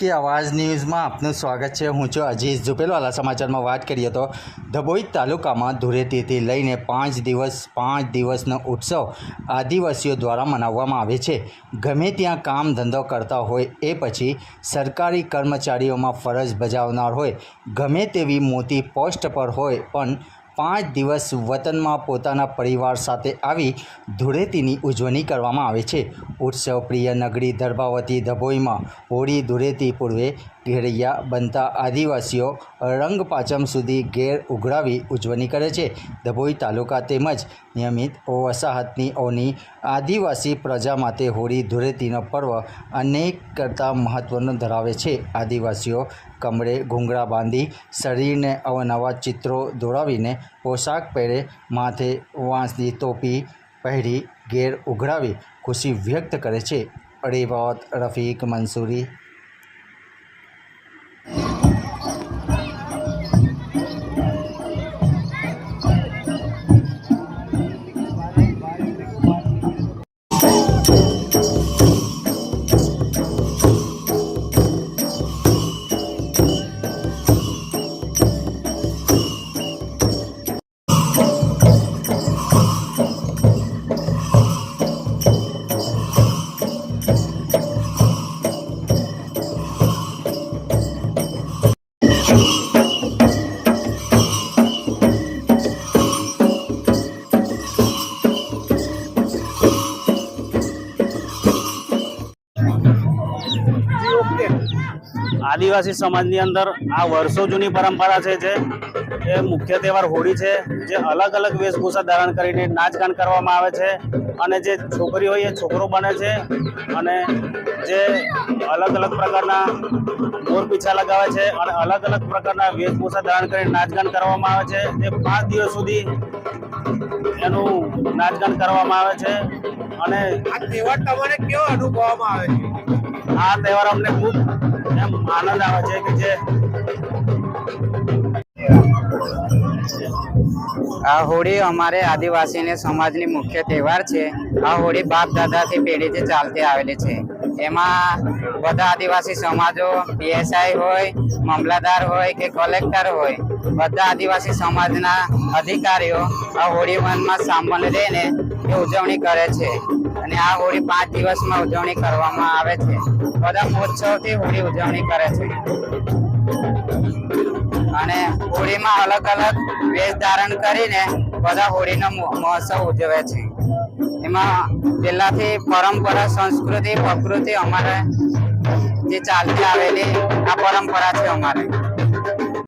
की आवाज़ न्यूज़ में आपનું સ્વાગત છે। હું છું અજીઝ ઝુપેલવાલા। સમાચારમાં વાત કરીએ તો ધભોઈ તાલુકામાં ધૂળેટીથી લઈને 5 દિવસનો ઉત્સવ આદિવાસીઓ દ્વારા મનાવવામાં આવે છે। ગમે ત્યાં કામ ધંધો કરતા હોય એ પછી સરકારી કર્મચારીઓમાં ફરજ બજાવનાર હોય, ગમે તેવી મોટી પોસ્ટ પર હોય પણ 5 દિવસ વતનમાં પોતાના પરિવાર સાથે આવી ધૂળેટીની ઉજવણી કરવામાં આવે છે। ઉત્સવ પ્રિય નગરી દર્ભાવતી ધભોઈમાં હોળી ધૂળેટી પૂર્વે ઘેરૈયા બનતા આદિવાસીઓ રંગપાચમ સુધી ઘેર ઉઘરાવી ઉજવણી કરે છે। ધભોઈ તાલુકા તેમજ નિયમિત વસાહતની આદિવાસી પ્રજા માટે હોળી ધૂળેટીનો પર્વ અનેક કરતાં મહત્ત્વનો ધરાવે છે। આદિવાસીઓ કમરે ઘૂંઘરા બાંધી શરીરને અવનવા ચિત્રો દોરાવીને પોશાક પહેરે, માથે વાંસની ટોપી પહેરી ઘેર ઉઘરાવી ખુશી વ્યક્ત કરે છે। રિપોર્ટ રફીક મંસૂરી। आदिवासी समाजनी अंदर आ वर्षो जूनी परंपरा है जे मुख्य तहेवार होળી है, जे अलग अलग वेशभूषा धारण करीने नाच गान करवामां आवे छे अने जे छोकरी होय ए छोकरो बने छे अने जे अलग अलग प्रकारना मोर पीछा लगावे छे अने अलग अलग प्रकारना वेशभूषा धारण करीने नाच गान करवामां आवे छे। जे 5 दिवस सुधी एनु नाच गान करवामां आवे छे अने आ तहेवार तमने केवो अनुभवमां आवे छे? आ तहेवार अमने खूब आनंद आवे छे के जे आ होળી અમારે આદિવાસી સમાજની મુખ્ય તહેવાર છે। આ હોળી બાપ દાદાથી પેઢીથી ચાલતી આવેલી છે। એમાં બધા આદિવાસી સમાજો પીએસઆઈ હોય, મામલતદાર હોય કે કલેક્ટર હોય, બધા આદિવાસી સમાજના અધિકારીઓ આ હોળી વનમાં સામાન લઈને એ ઉજવણી કરે છે અને આ હોળી 5 દિવસમાં ઉજવણી કરવામાં આવે છે। બધા મહોત્સવથી હોળી ઉજવણી કરે છે અને હોળીમાં અલગ અલગ વેશ ધારણ કરીને બધા હોળીનો મહોત્સવ ઉજવે છે। એમાં પહેલાથી પરંપરા, સંસ્કૃતિ, પ્રકૃતિ અમારે જે ચાલતી આવેલી આ પરંપરા છે અમારે।